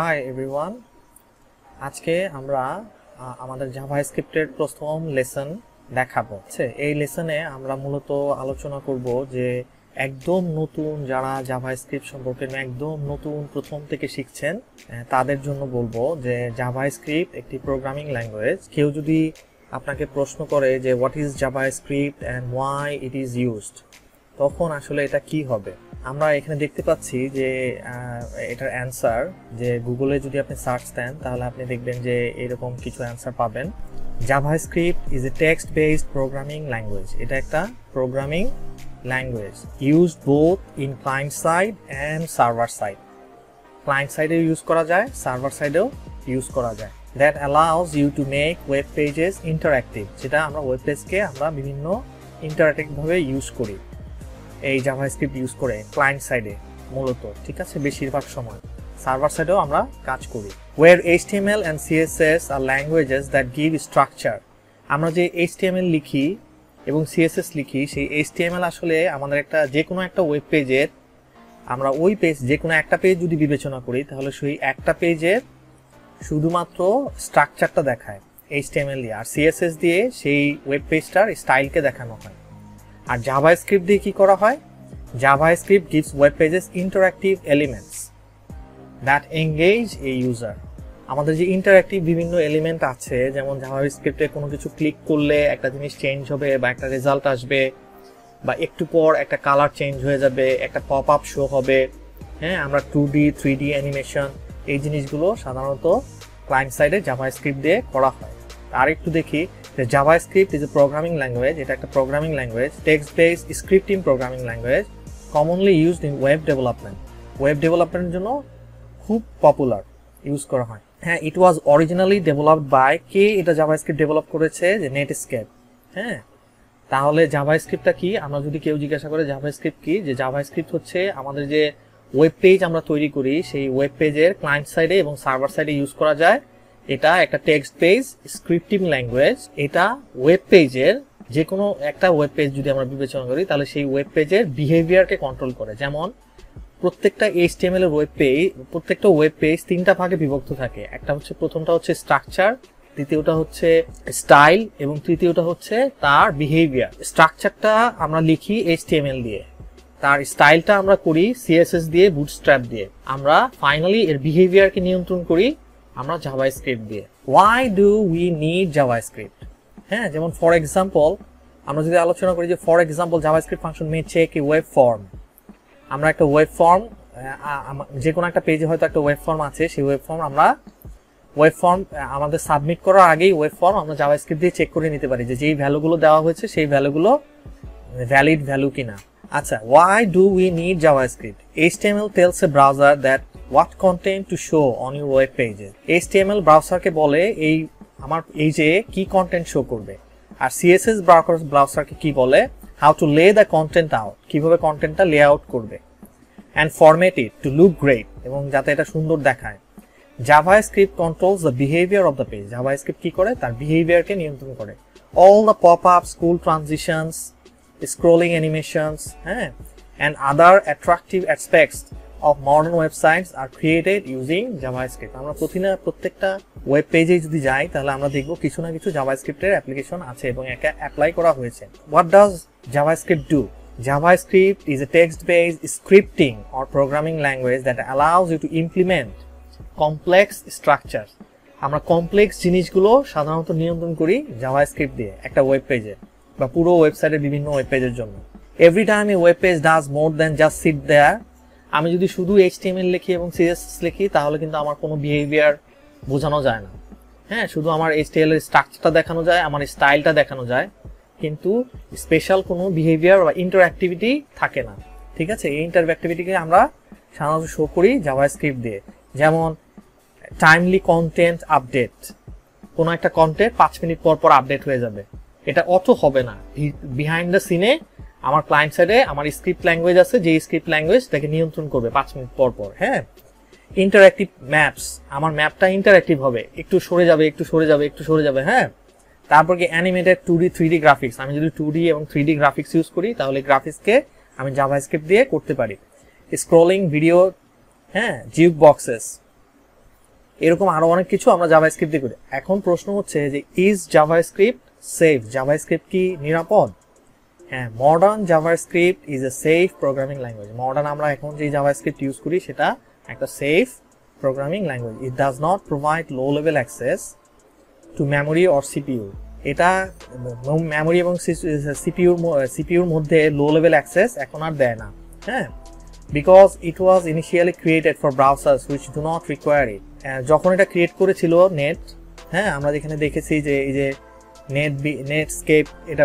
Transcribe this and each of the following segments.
Hi everyone, আজকে আমরা আমাদের জাভাস্ক্রিপ্টের প্রথম লেসন দেখাবো। এই লেসনে আমরা মূলত আলোচনা করব যে একদম নতুন যারা জাভাস্ক্রিপ্ট সম্পর্কে একদম নতুন প্রথম থেকে শিখছেন তাদের জন্য বলবো যে জাভাস্ক্রিপ্ট একটি প্রোগ্রামিং ল্যাঙ্গুয়েজ। কেউ যদি আপনাকে প্রশ্ন করে যে what is JavaScript and why it is used, তখন আসলে এটা কি হবে। আমরা এখানে দেখতে পাচ্ছি যে এটার অ্যান্সার, যে গুগলে যদি আপনি সার্চ দেন তাহলে আপনি দেখবেন যে এরকম কিছু অ্যান্সার পাবেন। JavaScript is a text based programming language. এটা একটা programming language used both in client side and server side. Client সাইডেও ইউজ করা যায়, সার্ভার সাইডেও ইউজ করা যায়। That allows you to make web pages interactive. যেটা আমরা ওয়েব পেজকে আমরা বিভিন্ন ইন্টারঅ্যাক্টিভভাবে ইউজ করি এই জাভাস্ক্রিপ্ট ইউজ করে ক্লায়েন্ট সাইডে মূলত, ঠিক আছে, বেশিরভাগ সময়। সার্ভার সাইডেও আমরা কাজ করি। Where HTML and CSS are languages that give structure. আমরা যে HTML লিখি এবং CSS লিখি, সেই HTML আসলে আমাদের একটা যে কোনো একটা ওয়েব পেজের, আমরা ওই পেজ যে কোনো একটা পেজ যদি বিবেচনা করি তাহলে সেই একটা পেজের শুধুমাত্র স্ট্রাকচারটা দেখায় HTML দিয়ে, আর CSS দিয়ে সেই ওয়েব পেজটার স্টাইলকে দেখানো হয়। আর জাভাস্ক্রিপ্ট দিয়ে কি করা হয়? JavaScript gives web pages interactive elements that engage a user। আমাদের যে ইন্টারঅ্যাক্টিভ বিভিন্ন এলিমেন্ট আছে, যেমন জাভাস্ক্রিপ্টে কোনো কিছু ক্লিক করলে একটা জিনিস চেঞ্জ হবে বা একটা রেজাল্ট আসবে, বা একটু পর একটা কালার চেঞ্জ হয়ে যাবে, একটা পপ আপ শো হবে, হ্যাঁ, আমরা 2D 3D অ্যানিমেশন, এই জিনিসগুলো সাধারণত ক্লায়েন্ট সাইডে জাভাস্ক্রিপ্ট দিয়ে করা হয়। আর একটু দেখি যে JavaScript is A programming language. এটা একটা programming language, text based scripting programming language, commonly used in web development. Web ডেভেলপমেন্টের জন্য খুব পপুলার, ইউজ করা হয়। হ্যাঁ, ইট ওয়াজ অরিজিনালি ডেভেলপড বাই, কে এটা জাভাস্ক্রিপ্ট ডেভেলপ করেছে? যে নেটস্কেপ। হ্যাঁ, তাহলে জাভাস্ক্রিপ্টটা কি? আমরা যদি কেউ জিজ্ঞাসা করে জাভাস্ক্রিপ্ট কি, যে জাভাস্ক্রিপ্ট হচ্ছে আমাদের যে ওয়েব পেজ আমরা তৈরি করি, সেই ওয়েব পেজের ক্লায়েন্ট সাইডে এবং সার্ভার সাইডে ইউজ করা যায়। এটা একটা টেক্সট বেস স্ক্রিপ্টিং ল্যাঙ্গুয়েজ। এটা ওয়েব পেজের যে কোনো একটা ওয়েব পেজ যদি আমরা বিবেচনা করি তাহলে সেই ওয়েব পেজের বিহেভিয়ারকে কন্ট্রোল করে। যেমন প্রত্যেকটা HTML এর ওয়েব পেজ, প্রত্যেকটা ওয়েব পেজ তিনটা ভাগে বিভক্ত থাকে। একটা হচ্ছে, প্রথমটা হচ্ছে স্ট্রাকচার, দ্বিতীয়টা হচ্ছে স্টাইল এবং তৃতীয়টা হচ্ছে তার বিহেভিয়ার। স্ট্রাকচারটা আমরা লিখি HTML দিয়ে, তার স্টাইলটা আমরা করি CSS দিয়ে, বুটস্ট্র্যাপ দিয়ে, আমরা ফাইনালি এর বিহেভিয়ারকে নিয়ন্ত্রণ করি আমরা জাভাস্ক্রিপ্ট দিয়ে। Why do we need JavaScript? হ্যাঁ, যেমন ফর এক্সাম্পল আমরা যদি আলোচনা করি যে for example JavaScript function may check a web form. আমরা একটা ওয়েব ফর্ম, যে কোনো একটা পেজে হয়তো একটা ওয়েব ফর্ম আছে, সেই ওয়েব ফর্ম আমাদের সাবমিট করার আগেই ওয়েব ফর্ম আমরা জাভাস্ক্রিপ্ট দিয়ে চেক করে নিতে পারি যে যেই ভ্যালুগুলো দেওয়া হয়েছে সেই ভ্যালুগুলো ভ্যালিড ভ্যালু কিনা। আচ্ছা, why do we need JavaScript? HTML tells a browser that what content to show on your web pages. HTML ব্রাউজারকে বলে আমার এই যে কি কন্টেন্ট শো করবে, আর CSS ব্রাউজারকে কি বলে how to lay the content out, কিভাবে কন্টেন্টটা লে আউট করবে, and format it to look great, এবং যাতে এটা সুন্দর দেখায়। JavaScript controls the behavior of the page. JavaScript কি করে? তার বিহেভিয়ারকে নিয়ন্ত্রণ করে। All the pop-ups, cool transitions, scrolling animations, and other attractive aspects of modern websites are created using JavaScript. আমরা প্রত্যেকটা ওয়েব পেজে যদি যাই তাহলে আমরা দেখব কিছু না কিছু জাভাস্ক্রিপ্টের অ্যাপ্লিকেশন আছে এবং একে অ্যাপ্লাই করা হয়েছে। What does JavaScript do? JavaScript is a text-based scripting or programming language that allows you to implement complex structures. আমরা কমপ্লেক্স জিনিসগুলো সাধারণত নিয়ন্ত্রণ করি জাভাস্ক্রিপ্ট দিয়ে একটা ওয়েব পেজে বা পুরো ওয়েবসাইটের বিভিন্ন ওয়েব পেজের জন্য। Every time a web page does more than just sit there. আমি যদি শুধু HTML লিখি এবং CSS লিখি তাহলে কিন্তু আমার কোনো বিহেভিয়ার বোঝানো যায় না। হ্যাঁ, শুধু আমার HTML এর স্ট্রাকচারটা দেখানো যায়, আমার স্টাইলটা দেখানো যায়, কিন্তু স্পেশাল কোনো বিহেভিয়ার বা ইন্টারঅ্যাক্টিভিটি থাকে না। ঠিক আছে, এই ইন্টারঅ্যাক্টিভিটিকে আমরা সাধারণত শো করি জাভাস্ক্রিপ্ট দিয়ে। যেমন টাইমলি কন্টেন্ট আপডেট, কোনো একটা কন্টেন্ট 5 মিনিট পর পর আপডেট হয়ে যাবে, এটা অত হবে না। বিহাইন্ড দ্য সিনে আমার ক্লায়েন্ট সাইডে আমার স্ক্রিপ্ট ল্যাঙ্গুয়েজ আছে, যে স্ক্রিপ্ট ল্যাঙ্গুয়েজ তাকে নিয়ন্ত্রণ করবে 5 মিনিট পর পর। হ্যাঁ, ইন্টারঅ্যাক্টিভ ম্যাপস, আমার ম্যাপটা ইন্টারঅ্যাক্টিভ হবে, একটু সরে যাবে একটু সরে যাবে একটু সরে যাবে। হ্যাঁ, তারপর কি অ্যানিমেটেড 2D 3D গ্রাফিক্স, আমি যদি 2D এবং 3D গ্রাফিক্স ইউজ করি তাহলে গ্রাফিক্সকে আমি জাভাস্ক্রিপ্ট দিয়ে করতে পারি। স্ক্রলিং ভিডিও, হ্যাঁ, জিউক বক্সেস, এরকম আরো অনেক কিছু আমরা জাভাস্ক্রিপ্ট দিয়ে করি। এখন প্রশ্ন হচ্ছে যে ইজ জাভাস্ক্রিপ্ট সেফ? জাভাস্ক্রিপ্ট কি নিরাপদ? হ্যাঁ, modern JavaScript is a safe programming language. Modern আমরা এখন যে জাভাস্ক্রিপ্ট ইউজ করি সেটা একটা safe programming language. It does not provide low level access to memory or CPU. এটা মেমোরি এবং সিপিইউর মধ্যে লো লেভেল অ্যাক্সেস এখন আর দেয় না। হ্যাঁ, because it was initially created for browsers which do not require it. যখন এটা ক্রিয়েট করেছিল নেট, হ্যাঁ আমরা যেখানে দেখেছি যে এই যে নেটস্কেপ এটা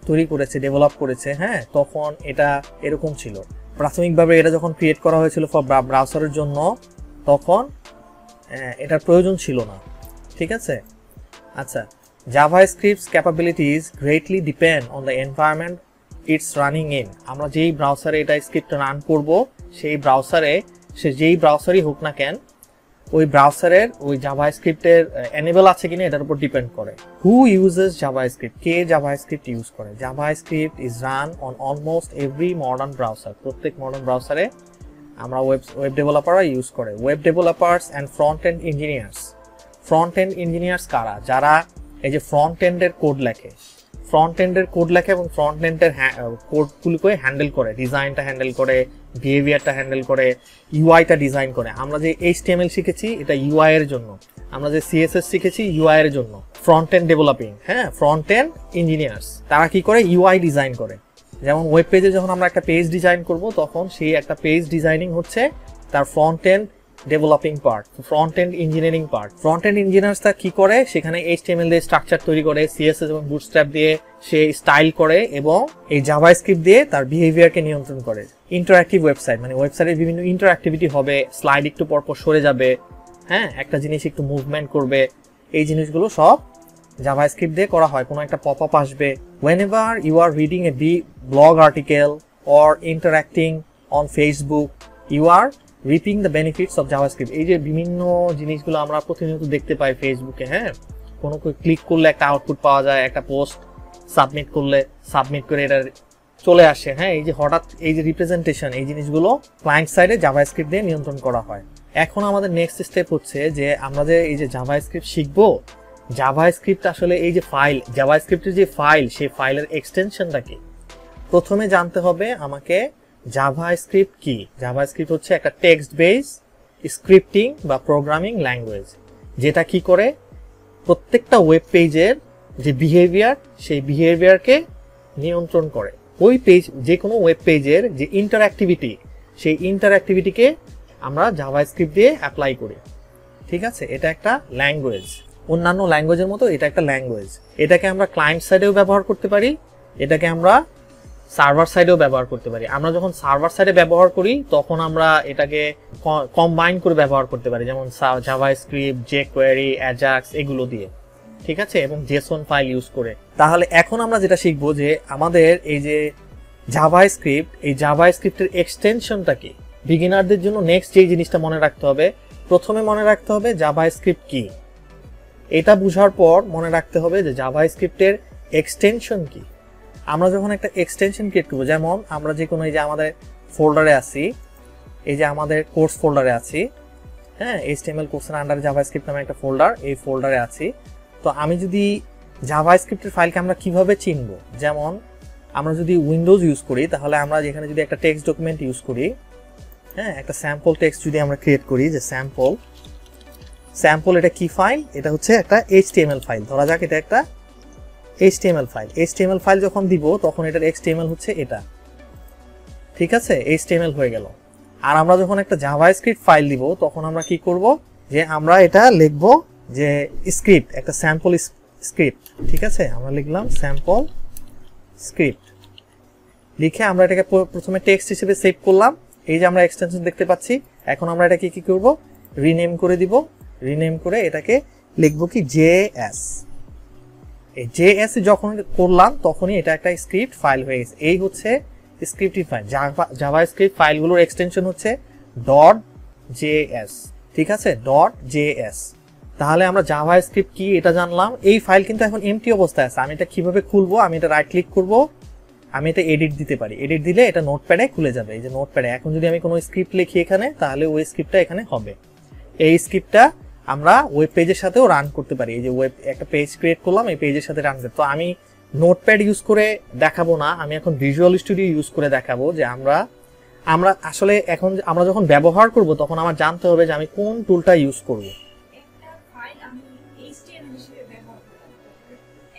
তৈরি করেছে, ডেভেলপ করেছে, হ্যাঁ তখন এটা এরকম ছিল। প্রাথমিকভাবে এটা যখন ক্রিয়েট করা হয়েছিল ফর ব্রাউজারের জন্য তখন এটার প্রয়োজন ছিল না। ঠিক আছে, আচ্ছা, JavaScript's capabilities greatly depend on the environment it's running in. আমরা যেই ব্রাউজারে এটা স্ক্রিপ্ট রান করব সেই ব্রাউজারে, সে যেই ব্রাউজারই হোক না কেন, ওই ব্রাউজারের ওই জাভাস্ক্রিপ্টের এনেবল আছে কিনা এটার উপর ডিপেন্ড করে। হু ইউজেস জাভাস্ক্রিপ্ট? কে জাভাস্ক্রিপ্ট ইউজ করে? JavaScript is run on almost every modern browser. প্রত্যেক মডার্ন ব্রাউজারে আমরা ওয়েব ডেভেলপাররা ইউজ করে। Web developers and front end engineers. Front end engineers কারা? যারা এই যে ফ্রন্ট এন্ডের কোড লেখে, ফ্রন্ট এন্ডের কোড লেখে এবং ফ্রন্ট এন্ডের কোডগুলোকে হ্যান্ডেল করে, ডিজাইনটা হ্যান্ডেল করে, বিহেভিয়ারটা হ্যান্ডেল করে, ইউআইটা ডিজাইন করে। আমরা যে এইচটিএমএল শিখেছি এটা ইউআই এর জন্য, আমরা যে সিএসএস শিখেছি ইউআই এর জন্য। ফ্রন্ট এন্ড ডেভেলপিং, হ্যাঁ ফ্রন্ট এন্ড ইঞ্জিনিয়ার্স তারা কি করে? ইউআই ডিজাইন করে। যেমন ওয়েব পেজে যখন আমরা একটা পেজ ডিজাইন করব তখন সেই একটা পেজ ডিজাইনিং হচ্ছে তার front end developing part, front end engineering part. Front end ইঞ্জিনিয়ার্সটা কি করে? সেখানে এইচটিএমএল দিয়ে স্ট্রাকচার তৈরি করে, সিএসএস এবং বুটস্ট্র্যাপ দিয়ে সে স্টাইল করে এবং এই জাভাস্ক্রিপ্ট দিয়ে তার বিহেভিয়ারকে নিয়ন্ত্রণ করে। ইন্টারঅ্যাক্টিভ ওয়েবসাইট, মানে ওয়েবসাইটের বিভিন্ন ইন্টারঅ্যাক্টিভিটি হবে, স্লাইড একটু পরপর সরে যাবে, হ্যাঁ একটা জিনিস একটু মুভমেন্ট করবে, এই জিনিসগুলো সব জাভাস্ক্রিপ্ট দিয়ে করা হয়। কোনো একটা পপ আপ আসবে। whenever you are reading a blog article or interacting on Facebook, you are reaping the benefits of JavaScript. এই যে বিভিন্ন জিনিসগুলো আমরা প্রতিনিয়ত দেখতে পাই ফেসবুকে, হ্যাঁ কোনো ক্লিক করলে একটা আউটপুট পাওয়া যায়, একটা পোস্ট সাবমিট করে এটা চলে আসে, হ্যাঁ এই যে হঠাৎ এই যে রিপ্রেজেন্টেশন, এই জিনিসগুলো ক্লায়েন্ট সাইডে জাভাস্ক্রিপ্ট দিয়ে নিয়ন্ত্রণ করা হয়। এখন আমাদের নেক্সট স্টেপ হচ্ছে যে আমরা যে এই যে জাভাস্ক্রিপ্ট শিখবো, জাভাস্ক্রিপ্ট আসলে এই যে ফাইল, জাভাস্ক্রিপ্টের যে ফাইল, সেই ফাইলের এক্সটেনশনটা কি? প্রথমে জানতে হবে আমাকে জাভাস্ক্রিপ্ট কি। জাভাস্ক্রিপ্ট হচ্ছে একটা টেক্সট বেস স্ক্রিপ্টিং বা প্রোগ্রামিং ল্যাঙ্গুয়েজ, যেটা কি করে প্রত্যেকটা ওয়েব পেজের যে বিহেভিয়ার, সেই বিহেভিয়ারকে নিয়ন্ত্রণ করে। ওই পেজ, যে কোনো ওয়েব পেজের যে ইন্টারঅ্যাক্টিভিটি, সেই ইন্টারঅ্যাক্টিভিটিকে আমরা জাভাস্ক্রিপ্ট দিয়ে অ্যাপ্লাই করি। ঠিক আছে, এটা একটা ল্যাঙ্গুয়েজ, অন্যান্য ল্যাঙ্গুয়েজের মতো এটা একটা ল্যাঙ্গুয়েজ। এটাকে আমরা ক্লায়েন্ট সাইডেও ব্যবহার করতে পারি, এটাকে আমরা সার্ভার সাইডেও ব্যবহার করতে পারি। আমরা যখন সার্ভার সাইডে ব্যবহার করি তখন আমরা এটাকে কম্বাইন করে ব্যবহার করতে পারি, যেমন জাভাস্ক্রিপ্ট, jQuery, অ্যাজাক্স এগুলো দিয়ে। ঠিক আছে, এবং জেসন ফাইল ইউজ করে। তাহলে এখন আমরা যেটা শিখবো যে আমাদের এই যে জাভাস্ক্রিপ্ট, এই জাভাস্ক্রিপ্টের এক্সটেনশনটা কি। বিগিনারদের জন্য নেক্সট যে জিনিসটা মনে রাখতে হবে, প্রথমে মনে রাখতে হবে জাভাস্ক্রিপ্ট কি। এটা বুঝার পর মনে রাখতে হবে যে জাভাস্ক্রিপ্টের এক্সটেনশন কি। আমরা যখন একটা এক্সটেনশন ক্রিয়েট করবো, যেমন আমরা যে কোনো এই যে আমাদের ফোল্ডারে আছি, এই যে আমাদের কোর্স ফোল্ডারে আছি, হ্যাঁ HTML কোর্সের আন্ডারে জাভাস্ক্রিপ্ট নামে একটা ফোল্ডার, এই ফোল্ডারে আছি। তো আমি যদি জাভাস্ক্রিপ্টের ফাইলকে আমরা কিভাবে চিনবো, যেমন আমরা যদি উইন্ডোজ ইউজ করি তাহলে আমরা যেখানে যদি একটা টেক্সট ডকুমেন্ট ইউজ করি, হ্যাঁ একটা স্যাম্পল টেক্সট যদি আমরা ক্রিয়েট করি, যে স্যাম্পল এটা কি ফাইল? এটা হচ্ছে একটা HTML ফাইল। ধরা যাক এটা একটা HTML ফাইল। HTML ফাইল যখন দিব তখন এটার HTML হচ্ছে এটা। ঠিক আছে, HTML হয়ে গেল। আর আমরা যখন একটা জাভাস্ক্রিপ্ট ফাইল দিব তখন আমরা কি করব, যে আমরা এটা লিখব যে স্ক্রিপ্ট, একটা স্যাম্পল স্ক্রিপ্ট। ঠিক আছে, আমরা লিখলাম স্যাম্পল স্ক্রিপ্ট, লিখে আমরা এটাকে প্রথমে টেক্সট হিসেবে সেভ করলাম। এই যে আমরা এক্সটেনশন দেখতে পাচ্ছি। এখন আমরা এটাকে কি করব, রিনেম করে দিব। রিনেম করে এটাকে লিখব কি JS। এই JS যখন করলাম তখনই এটা একটা স্ক্রিপ্ট ফাইল হয়ে গেছে। এই হচ্ছে স্ক্রিপ্টিং ফাইল। জাভাস্ক্রিপ্ট ফাইলগুলোর এক্সটেনশন হচ্ছে .js। ঠিক আছে, .js। তাহলে আমরা জাভাস্ক্রিপ্ট কি এটা জানলাম। এই ফাইল কিন্তু এখন এমটি অবস্থায় আছে। আমি এটা কিভাবে খুলবো, আমি এটা রাইট ক্লিক করব, আমি এটা এডিট দিতে পারি। এডিট দিলে এটা নোটপ্যাডে খুলে যাবে। এই যে নোটপ্যাডে এখন যদি আমি কোনো স্ক্রিপ্ট লিখি এখানে, তাহলে ওই স্ক্রিপ্টটা এখানে হবে। এই স্ক্রিপ্টটা আমরা ওয়েব পেজের সাথেও রান করতে পারি। এই যে ওয়েব একটা পেজ ক্রিয়েট করলাম, এই পেজের সাথে রান করতে। তো আমি নোটপ্যাড ইউজ করে দেখাবো না, আমি এখন ভিজুয়াল স্টুডিও ইউজ করে দেখাবো যে আমরা আসলে এখন আমরা যখন ব্যবহার করব তখন আমার জানতে হবে যে আমি কোন টুলটা ইউজ করব। একটা ফাইল আমি HTML হিসেবে ব্যবহার করব,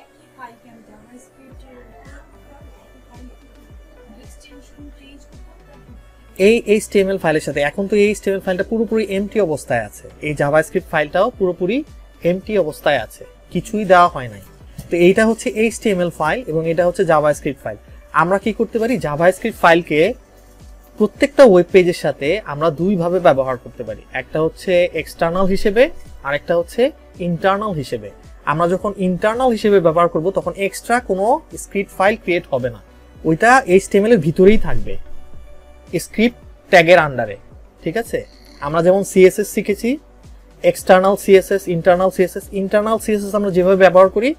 একই ফাইলকে আমি জাভাস্ক্রিপ্টের এক্সটেনশন চেঞ্জ করব। এই HTML ফাইলের সাথে এখন তো এই HTML ফাইলটা পুরোপুরি এমটি অবস্থায় আছে, এই জাভাস্ক্রিপ্ট ফাইলটাও পুরোপুরি এমটি অবস্থায় আছে, কিছুই দেওয়া হয় নাই। তো এইটা হচ্ছে HTML ফাইল এবং এটা হচ্ছে জাভাস্ক্রিপ্ট ফাইল। আমরা কি করতে পারি, জাভাস্ক্রিপ্ট ফাইলকে প্রত্যেকটা ওয়েব পেজের সাথে আমরা দুইভাবে ব্যবহার করতে পারি, একটা হচ্ছে এক্সটার্নাল হিসেবে আর একটা হচ্ছে ইন্টারনাল হিসেবে। আমরা যখন ইন্টারনাল হিসেবে ব্যবহার করব তখন এক্সট্রা কোনো স্ক্রিপ্ট ফাইল ক্রিয়েট হবে না, ওইটা HTML এর ভিতরেই থাকবে স্ক্রিপ্ট ট্যাগের আন্ডারে। ঠিক আছে, আমরা যেমন CSS শিখেছি, external CSS, internal CSS। Internal CSS আমরা যেভাবে ব্যবহার করি,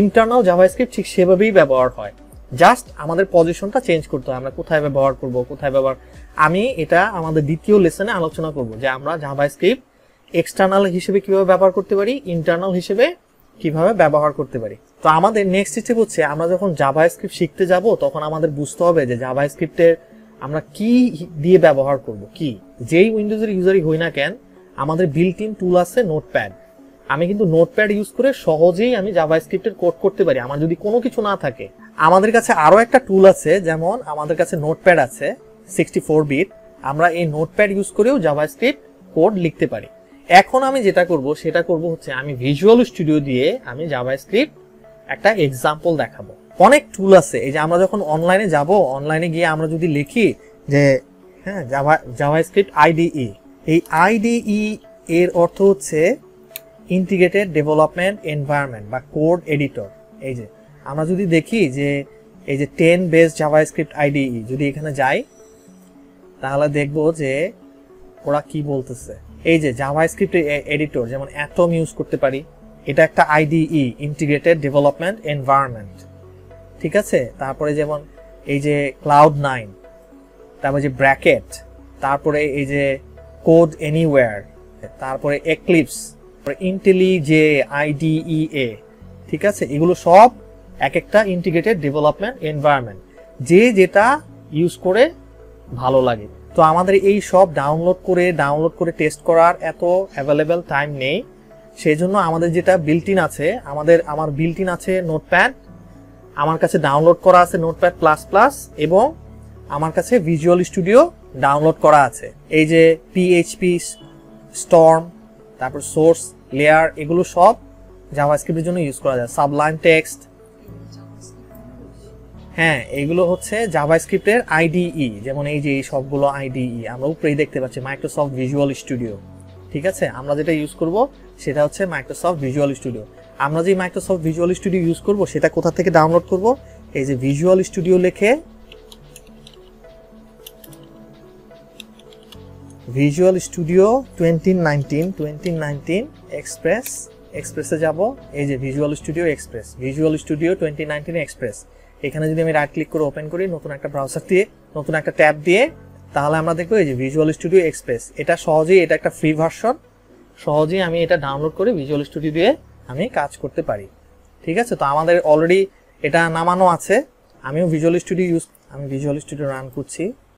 ইন্টারনাল জাভাস্ক্রিপ্ট ঠিক সেভাবেই ব্যবহার হয়, জাস্ট আমাদের পজিশনটা চেঞ্জ করতে হয়, আমরা কোথায় ব্যবহার করব, কোথায় ব্যবহার। আমি এটা আমাদের দ্বিতীয় লেসনে আলোচনা করব যে আমরা জাভাস্ক্রিপ্ট এক্সটার্নাল হিসেবে কিভাবে ব্যবহার করতে পারি, ইন্টারনাল হিসেবে কিভাবে ব্যবহার করতে পারি। তো আমাদের নেক্সট স্টেপ হচ্ছে আমরা যখন জাভাস্ক্রিপ্ট শিখতে যাব তখন আমাদের বুঝতে হবে যে জাভাস্ক্রিপ্টের আমরা কি দিয়ে ব্যবহার করব। কি যেই উইন্ডোজের ইউজারই হই না কেন, আমাদের বিল্ট ইন টুল আছে নোটপ্যাড। আমি কিন্তু নোটপ্যাড ইউজ করে সহজেই আমি জাভাস্ক্রিপ্টের কোড করতে পারি আমার যদি কোনো কিছু না থাকে। আমাদের কাছে আরো একটা টুল আছে, যেমন আমাদের কাছে নোটপ্যাড আছে 64 বিট, আমরা এই নোটপ্যাড ইউজ করেও জাভাস্ক্রিপ্ট কোড লিখতে পারি। এখন আমি যেটা করব সেটা করব হচ্ছে আমি ভিজুয়াল স্টুডিও দিয়ে আমি জাভাস্ক্রিপ্ট একটা এক্সাম্পল দেখাবো। অনেক টুল আছে, এই যে আমরা যখন অনলাইনে যাব, অনলাইনে গিয়ে আমরা যদি লিখি যে হ্যাঁ জাভাস্ক্রিপ্ট IDE, এই IDE এর অর্থ হচ্ছে ইন্টিগ্রেটেড ডেভেলপমেন্ট এনভায়রনমেন্ট বা কোড এডিটর। এই যে আমরা যদি দেখি যে এই যে 10 বেস জাভাস্ক্রিপ্ট IDE, যদি এখানে যাই তাহলে দেখবো যে ওরা কি বলতেছে। এই যে জাভাস্ক্রিপ্ট এডিটর যেমন অ্যাটম ইউজ করতে পারি, এটা একটা IDE, ইন্টিগ্রেটেড ডেভেলপমেন্ট এনভায়রনমেন্ট। ঠিক আছে, তারপরে যেমন এই যে Cloud9, তারপরে যে ব্র্যাকেট, তারপরে এই যে কোড এনিওয়্যার, তারপরে এক্লিপস, IntelliJ IDEA। ঠিক আছে, এগুলো সব এক একটা ইন্টিগ্রেটেড ডেভেলপমেন্ট এনভায়রনমেন্ট, যে যেটা ইউজ করে ভালো লাগে। তো আমাদের এই সব ডাউনলোড করে টেস্ট করার এত অ্যাভেলেবেল টাইম নেই, সেই জন্য আমাদের যেটা বিল্ট ইন আছে, আমার বিল্ট ইন আছে নোটপ্যাড, আমার কাছে ডাউনলোড করা আছে নোটপ্যাড প্লাস প্লাস, এবং আমার কাছে ভিজুয়াল স্টুডিও ডাউনলোড করা আছে। এই যে PHP স্টর্ম, তারপর সোর্স লেয়ার, এগুলো সব জাভাস্ক্রিপ্টের জন্য ইউজ করা যায়। সাবলাইম টেক্সট, হ্যাঁ এগুলো হচ্ছে জাভাস্ক্রিপ্টের IDE। যেমন এই যে এই সবগুলো IDE আমরা উপরেই দেখতে পাচ্ছি, মাইক্রোসফট ভিজুয়াল স্টুডিও। ঠিক আছে, আমরা যেটা ইউজ করব সেটা হচ্ছে মাইক্রোসফট ভিজুয়াল স্টুডিও। আমরা যে মাইক্রোসফট ভিজুয়াল স্টুডিও ইউজ করব সেটা কোথা থেকে ডাউনলোড করব, এই যে ভিজুয়াল স্টুডিও লিখে ভিজুয়াল স্টুডিও 2019 এক্সপ্রেসে যাব। এই যে visual studio express, visual studio 2019 express. এখানে যদি আমি রাইট ক্লিক করে ওপেন করি, নতুন একটা ব্রাউজার দিয়ে, নতুন একটা ট্যাব দিয়ে, তাহলে আমরা দেখবো এই যে ভিজুয়াল স্টুডিও এক্সপ্রেস। এটা সহজেই, এটা একটা ফ্রি ভার্সন, সহজেই আমি এটা ডাউনলোড করে ভিজুয়াল স্টুডিও দিয়ে আমি কাজ করতে পারি। ঠিক আছে, তো আমাদের অলরেডি এটা নামানো আছে। আমি ভিজুয়াল স্টুডিও রান করছি।